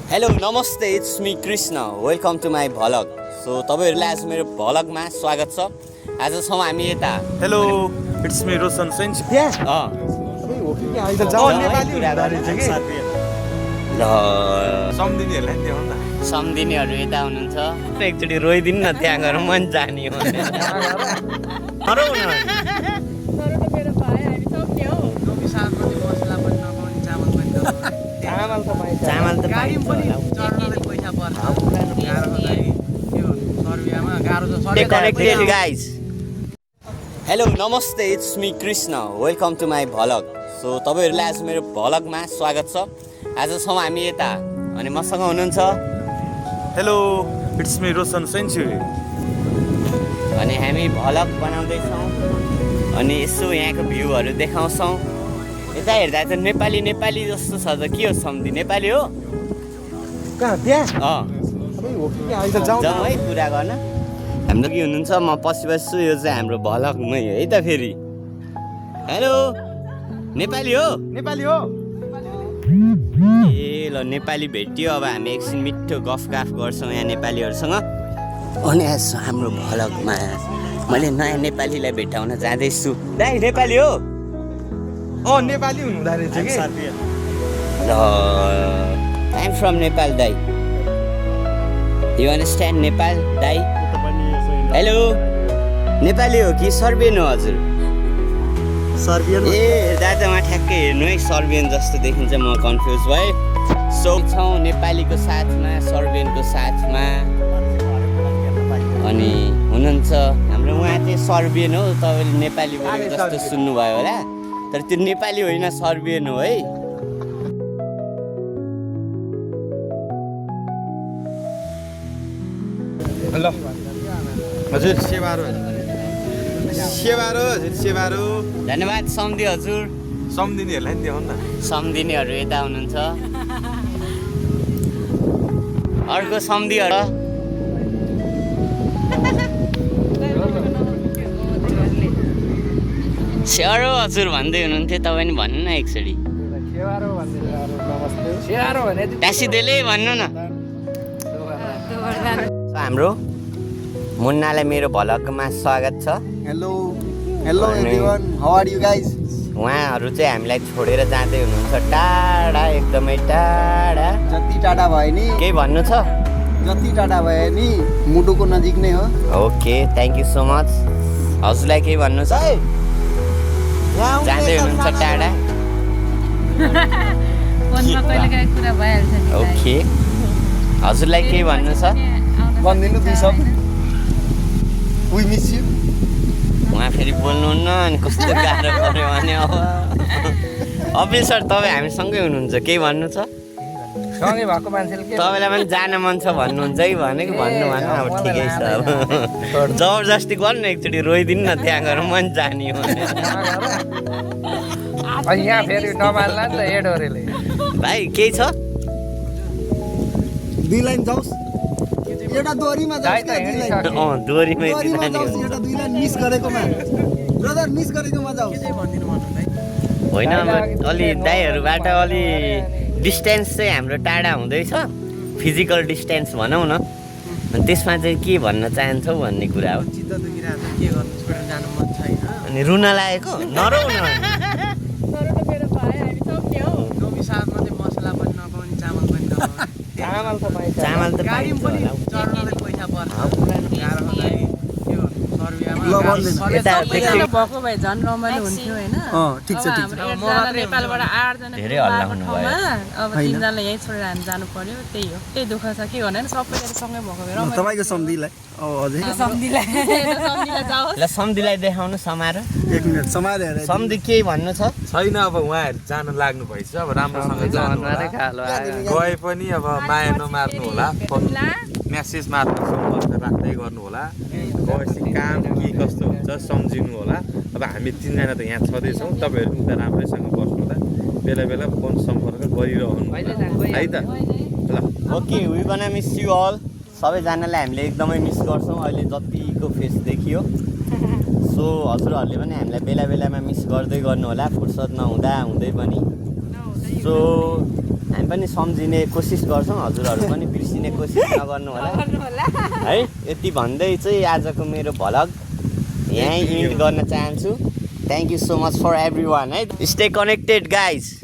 Hello नमस्ते it's me Krishna welcome to my vlog so तपाईँहरूलाई आज मेरो भलगमा स्वागत छ। आजसम्म हामी यता हेलो इट्स मी रोशन सेन्च सम्धिनीहरू यता हुनुहुन्छ। एकचोटि रोइदिनु न त्यहाँ गएर मन जाने हो चामल त कनेक्टेड गाइज। हेलो नमस्ते it's me Krishna welcome to my vlog so तपाईँहरूलाई आज मेरो भलगमा स्वागत छ। आजसम्म हामी यता अनि मसँग हुनुहुन्छ। हेलो इट्स मी रोशन सेन्च अनि हामी भलग बनाउँदैछौँ अनि यसो यहाँको भ्यूहरू देखाउँछौँ। यता हेर्दा त नेपाली नेपाली जस्तो छ त के हो सम्धि नेपाली हो कहाँ त्यहाँ जाउँ है कुरा गर्न। हाम्रो के हुनुहुन्छ म पछि बस्छु। यो चाहिँ हाम्रो भलगमै हो है त फेरि। हेलो नेपाली हो ए ल नेपाली भेटियो। अब हामी एकछिन मिठो गफ गर्छौँ यहाँ नेपालीहरूसँग। अनि यसो हाम्रो भलगमा मैले नयाँ नेपालीलाई भेटाउन जाँदैछु। दाइ नेपाली हो नेपाली हुनुहुँदो रहेछ कि ल आई एम फ्रम नेपाल दाइ। यु अन्डरस्ट्यान्ड नेपाल दाइ? हेलो नेपाली हो कि सर्बियन हो हजुर? सर्बियन ए दादामा ठ्याक्कै हेर्नु है सर्बियन जस्तो देखिन्छ। म कन्फ्युज भएँ। सो छौँ नेपालीको साथमा सर्बियनको साथमा अनि हुनुहुन्छ हाम्रो उहाँ चाहिँ सर्बियन हो। तपाईँले नेपाली बोलेको जस्तो सुन्नुभयो होला तर त्यो नेपाली होइन सर्बियन हो है। ल हजुर सेवारो धन्यवाद सम्धि हजुर। सम्धिनीहरूलाई नि देखाउनु न। सम्धिनीहरू यता हुनुहुन्छ। अर्को सम्धिहरू स्यारो हजुर भन्दै हुनुहुन्थ्यो। तपाईँ नि भन्नु न एकचोटि टाँसिदेले भन्नु न। हाम्रो मुन्नालाई मेरो भलगमा स्वागत छ। Hello everyone how are you guys? उहाँहरू चाहिँ हामीलाई छोडेर जाँदै हुनुहुन्छ टाढा एकदमै टाढा। जति टाढा भए नि केही भन्नु छ? जति टाढा भए नि मुटुको नजिक नै हो। Okay thank you so much. हजुरलाई केही भन्नु छ? जाँदै हुनुहुन्छ टाढा। ओके हजुरलाई केही भन्नु छ? भनिदिनु दुई शब्द। We miss you. उहाँ फेरि बोल्नुहुन्न अनि कस्तो गाह्रो पऱ्यो भने अब अफिसर तपाईँ हामीसँगै हुनुहुन्छ केही भन्नु छ? सँगै भएको मान्छेले के तपाईँलाई पनि जान मन छ भन्नुहुन्छ कि भनेको भन्नु भन। अब ठिकै छ अब जबरजस्ती गर्नु न एकचोटि रोइदिनु न त्यहाँ गएर मन जाने हो भने। अनि यहाँ फेरि नमान्ला नि त एडोरेले। भाइ केही छ? दुई लाइन जाओस् एउटा दोरीमा जाओस् क्या दुई लाइन। दोरीमै दोरीमा जाओस् एउटा दुई लाइन मिस गरेकोमा ब्रदर मिस गरेकोमा जाओस्। होइन अब अलि दाइहरूबाट अलि डिस्टेन्स चाहिँ हाम्रो टाढा हुँदैछ। फिजिकल डिस्टेन्स भनौँ न। अनि त्यसमा चाहिँ के भन्न चाहन्छौ भन्ने कुरा हो। अनि रुन लागेको नरौ न। चामल त पाइन्छ भएको भए झन् रमाइलो हुन्थ्यो होइन। ठिक छ ठिक छ। नेपालबाट 8 जना धेरै हल्ला हुनुभयो। अब 3 जनालाई यहीँ छोडेर हामी जानु पर्यो। त्यही हो, त्यही दुःख छ के भने सबैजना सँगै भएको भए रमाइलो। तपाईँको सम्धिलाई अझै सम्धिलाई जाओस्। ल सम्धिलाई देखाउनु समारोह। एक मिनट समाएर सम्धि केही भन्नु छ? छैन अब उहाँहरू जान लाग्नु भएछ। अब राम्रोसँग जानु होला। गए पनि अब माया नमार्नु होला। फोन म्यासेज मार्फत सम्पर्क राख्दै गर्नु होला। गएपछि काम के कस्तो हुन्छ सम्झिनु होला। अब हामी 3 जना त यहाँ छँदैछौँ। तपाईँहरू उता राम्रैसँग बस्नु होला। बेला बेला फोन सम्पर्क गरिरहनु है त। ल okay we gonna miss you all. सबैजनालाई हामीले एकदमै मिस गर्छौँ अहिले जतिको फेस देखियो। सो हजुरहरूले पनि हामीलाई बेला बेलामा मिस गर्दै गर्नु होला फुर्सद नहुँदा हुँदै पनि। सो हामी पनि सम्झिने कोसिस गर्छौँ, हजुरहरू पनि बिर्सिने कोसिस नगर्नु होला है। यति भन्दै चाहिँ आजको मेरो भ्लग यहीँ इन्ड गर्न चाहन्छु। Thank you so much for everyone है। Stay connected guys.